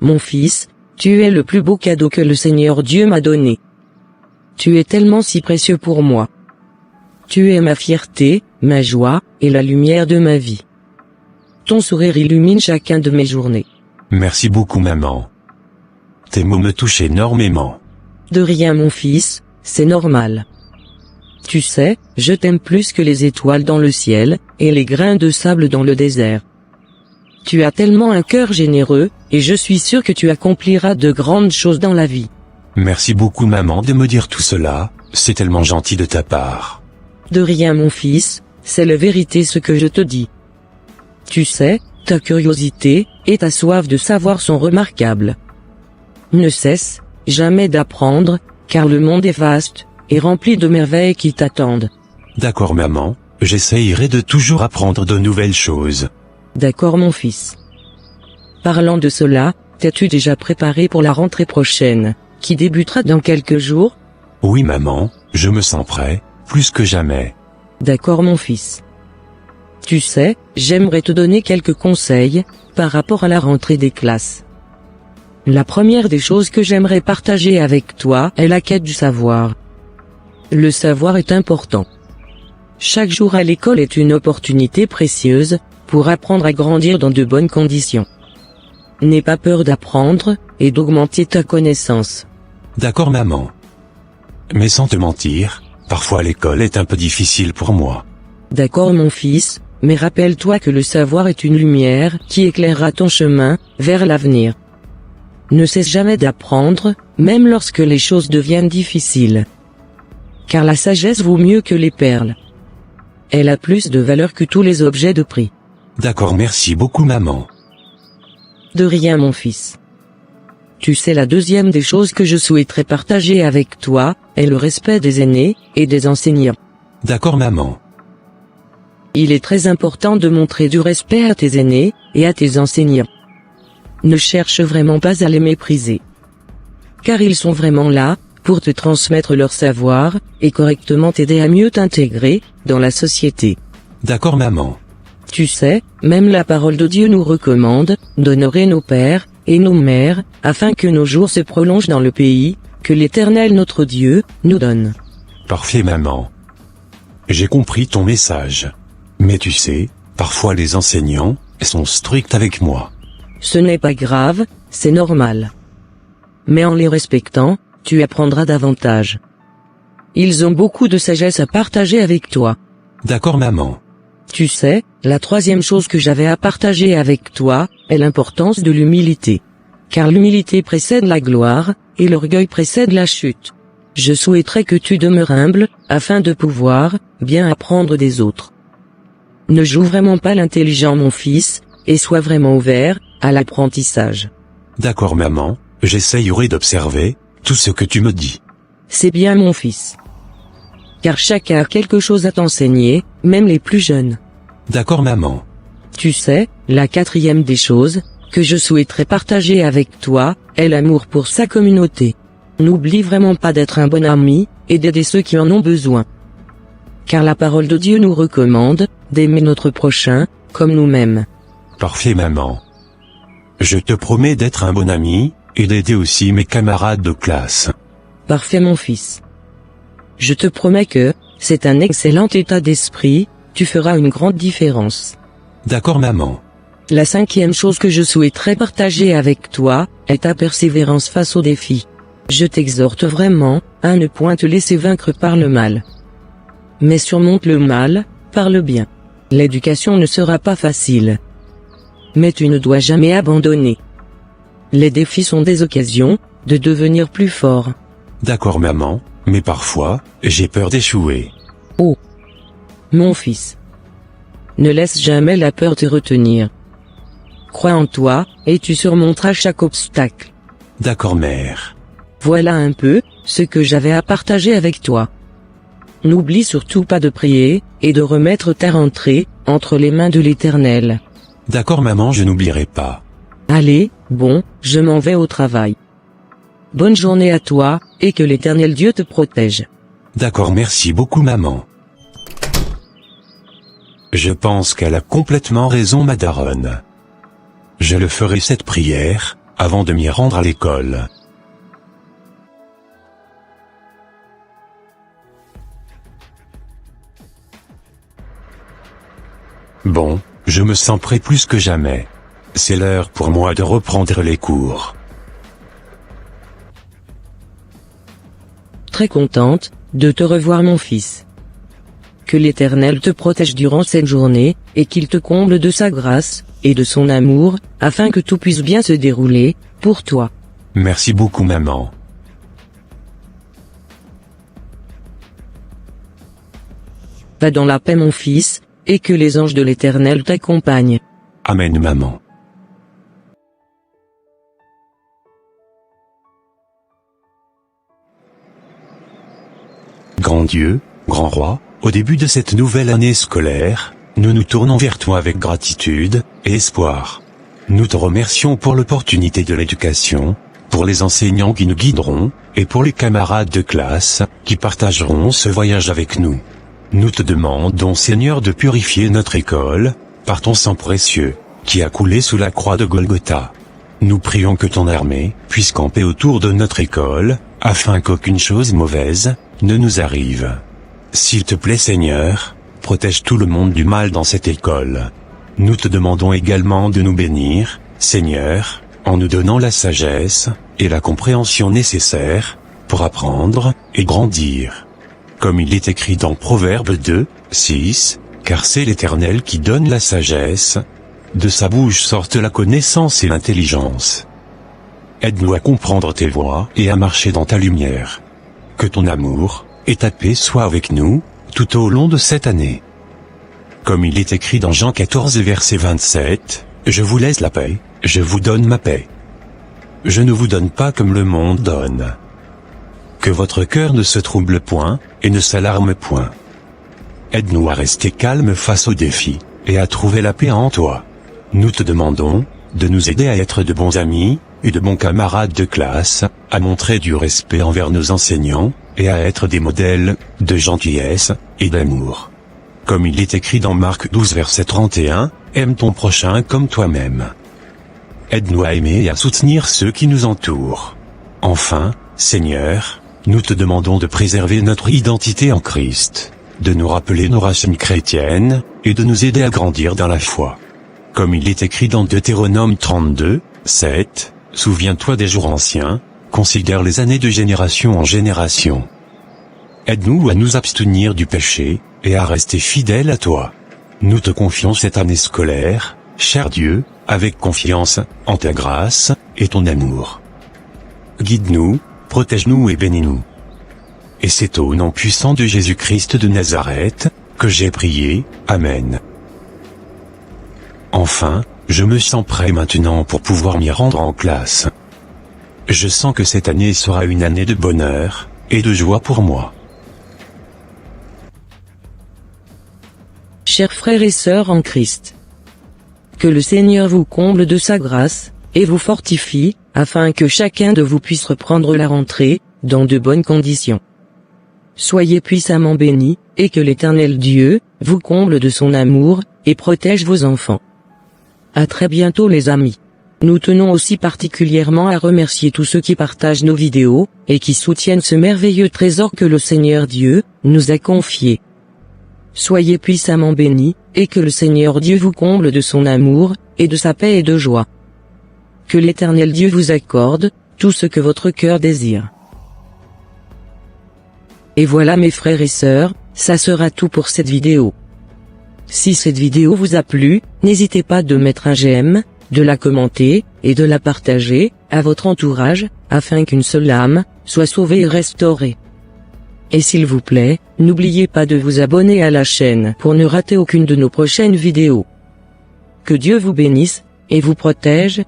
Mon fils, tu es le plus beau cadeau que le Seigneur Dieu m'a donné. Tu es tellement si précieux pour moi. Tu es ma fierté, ma joie, et la lumière de ma vie. Ton sourire illumine chacun de mes journées. Merci beaucoup maman. Tes mots me touchent énormément. De rien mon fils, c'est normal. Tu sais, je t'aime plus que les étoiles dans le ciel, et les grains de sable dans le désert. Tu as tellement un cœur généreux, et je suis sûr que tu accompliras de grandes choses dans la vie. Merci beaucoup maman de me dire tout cela, c'est tellement gentil de ta part. De rien mon fils, c'est la vérité ce que je te dis. Tu sais, ta curiosité, et ta soif de savoir sont remarquables. Ne cesse, jamais d'apprendre, car le monde est vaste, et rempli de merveilles qui t'attendent. D'accord maman, j'essayerai de toujours apprendre de nouvelles choses. D'accord mon fils. Parlant de cela, t'es-tu déjà préparé pour la rentrée prochaine, qui débutera dans quelques jours? Oui maman, je me sens prêt, plus que jamais. D'accord mon fils. Tu sais, j'aimerais te donner quelques conseils, par rapport à la rentrée des classes. La première des choses que j'aimerais partager avec toi est la quête du savoir. Le savoir est important. Chaque jour à l'école est une opportunité précieuse, pour apprendre à grandir dans de bonnes conditions. N'aie pas peur d'apprendre, et d'augmenter ta connaissance. D'accord maman. Mais sans te mentir, parfois l'école est un peu difficile pour moi. D'accord mon fils, mais rappelle-toi que le savoir est une lumière qui éclairera ton chemin vers l'avenir. Ne cesse jamais d'apprendre, même lorsque les choses deviennent difficiles. Car la sagesse vaut mieux que les perles. Elle a plus de valeur que tous les objets de prix. D'accord merci beaucoup maman. De rien mon fils. Tu sais la deuxième des choses que je souhaiterais partager avec toi, est le respect des aînés, et des enseignants. D'accord maman. Il est très important de montrer du respect à tes aînés, et à tes enseignants. Ne cherche vraiment pas à les mépriser. Car ils sont vraiment là, pour te transmettre leur savoir, et correctement t'aider à mieux t'intégrer, dans la société. D'accord maman. Tu sais, même la parole de Dieu nous recommande, d'honorer nos pères, et nos mères, afin que nos jours se prolongent dans le pays, que l'Éternel notre Dieu, nous donne. Parfait maman. J'ai compris ton message. Mais tu sais, parfois les enseignants, sont stricts avec moi. Ce n'est pas grave, c'est normal. Mais en les respectant, tu apprendras davantage. Ils ont beaucoup de sagesse à partager avec toi. D'accord maman. Tu sais, la troisième chose que j'avais à partager avec toi, est l'importance de l'humilité. Car l'humilité précède la gloire, et l'orgueil précède la chute. Je souhaiterais que tu demeures humble, afin de pouvoir, bien apprendre des autres. Ne joue vraiment pas l'intelligent mon fils, et sois vraiment ouvert, à l'apprentissage. D'accord maman, j'essayerai d'observer, tout ce que tu me dis. C'est bien mon fils. Car chacun a quelque chose à t'enseigner, même les plus jeunes. D'accord maman. Tu sais, la quatrième des choses, que je souhaiterais partager avec toi, est l'amour pour sa communauté. N'oublie vraiment pas d'être un bon ami, et d'aider ceux qui en ont besoin. Car la parole de Dieu nous recommande, d'aimer notre prochain, comme nous-mêmes. Parfait maman. Je te promets d'être un bon ami, et d'aider aussi mes camarades de classe. Parfait mon fils. Je te promets que, c'est un excellent état d'esprit, tu feras une grande différence. D'accord maman. La cinquième chose que je souhaiterais partager avec toi, est ta persévérance face aux défis. Je t'exhorte vraiment, à ne point te laisser vaincre par le mal. Mais surmonte le mal, par le bien. L'éducation ne sera pas facile. Mais tu ne dois jamais abandonner. Les défis sont des occasions, de devenir plus fort. D'accord maman, mais parfois, j'ai peur d'échouer. Oh, mon fils. Ne laisse jamais la peur te retenir. Crois en toi, et tu surmonteras chaque obstacle. D'accord mère. Voilà un peu, ce que j'avais à partager avec toi. N'oublie surtout pas de prier, et de remettre ta rentrée, entre les mains de l'Éternel. D'accord maman, je n'oublierai pas. Allez, bon, je m'en vais au travail. Bonne journée à toi, et que l'Éternel Dieu te protège. D'accord, merci beaucoup maman. Je pense qu'elle a complètement raison ma daronne. Je le ferai cette prière, avant de m'y rendre à l'école. Bon, je me sens prêt plus que jamais. C'est l'heure pour moi de reprendre les cours. Très contente de te revoir mon fils. Que l'Éternel te protège durant cette journée, et qu'il te comble de sa grâce, et de son amour, afin que tout puisse bien se dérouler, pour toi. Merci beaucoup maman. Va dans la paix mon fils, et que les anges de l'Éternel t'accompagnent. Amen maman. Grand Dieu, grand roi, au début de cette nouvelle année scolaire, nous nous tournons vers toi avec gratitude et espoir. Nous te remercions pour l'opportunité de l'éducation, pour les enseignants qui nous guideront, et pour les camarades de classe, qui partageront ce voyage avec nous. Nous te demandons Seigneur de purifier notre école, par ton sang précieux, qui a coulé sous la croix de Golgotha. Nous prions que ton armée puisse camper autour de notre école, afin qu'aucune chose mauvaise ne nous arrive. S'il te plaît Seigneur, protège tout le monde du mal dans cette école. Nous te demandons également de nous bénir, Seigneur, en nous donnant la sagesse et la compréhension nécessaires pour apprendre et grandir. Comme il est écrit dans Proverbes 2, 6, car c'est l'Éternel qui donne la sagesse, de sa bouche sortent la connaissance et l'intelligence. Aide-nous à comprendre tes voies et à marcher dans ta lumière. Que ton amour et ta paix soient avec nous, tout au long de cette année. Comme il est écrit dans Jean 14 verset 27, je vous laisse la paix, je vous donne ma paix. Je ne vous donne pas comme le monde donne. Que votre cœur ne se trouble point, et ne s'alarme point. Aide-nous à rester calmes face aux défis, et à trouver la paix en toi. Nous te demandons de nous aider à être de bons amis, et de bons camarades de classe, à montrer du respect envers nos enseignants, et à être des modèles de gentillesse et d'amour. Comme il est écrit dans Marc 12 verset 31, aime ton prochain comme toi-même. Aide-nous à aimer et à soutenir ceux qui nous entourent. Enfin, Seigneur, nous te demandons de préserver notre identité en Christ, de nous rappeler nos racines chrétiennes, et de nous aider à grandir dans la foi. Comme il est écrit dans Deutéronome 32, 7, souviens-toi des jours anciens, considère les années de génération en génération. Aide-nous à nous abstenir du péché, et à rester fidèles à toi. Nous te confions cette année scolaire, cher Dieu, avec confiance, en ta grâce, et ton amour. Guide-nous, protège-nous et bénis-nous. Et c'est au nom puissant de Jésus-Christ de Nazareth, que j'ai prié, Amen. Enfin, je me sens prêt maintenant pour pouvoir m'y rendre en classe. Je sens que cette année sera une année de bonheur, et de joie pour moi. Chers frères et sœurs en Christ, que le Seigneur vous comble de sa grâce, et vous fortifie, afin que chacun de vous puisse reprendre la rentrée, dans de bonnes conditions. Soyez puissamment bénis, et que l'Éternel Dieu vous comble de son amour, et protège vos enfants. À très bientôt les amis. Nous tenons aussi particulièrement à remercier tous ceux qui partagent nos vidéos, et qui soutiennent ce merveilleux trésor que le Seigneur Dieu nous a confié. Soyez puissamment bénis, et que le Seigneur Dieu vous comble de son amour, et de sa paix et de joie. Que l'Éternel Dieu vous accorde tout ce que votre cœur désire. Et voilà mes frères et sœurs, ça sera tout pour cette vidéo. Si cette vidéo vous a plu, n'hésitez pas de mettre un j'aime, de la commenter, et de la partager, à votre entourage, afin qu'une seule âme soit sauvée et restaurée. Et s'il vous plaît, n'oubliez pas de vous abonner à la chaîne pour ne rater aucune de nos prochaines vidéos. Que Dieu vous bénisse, et vous protège,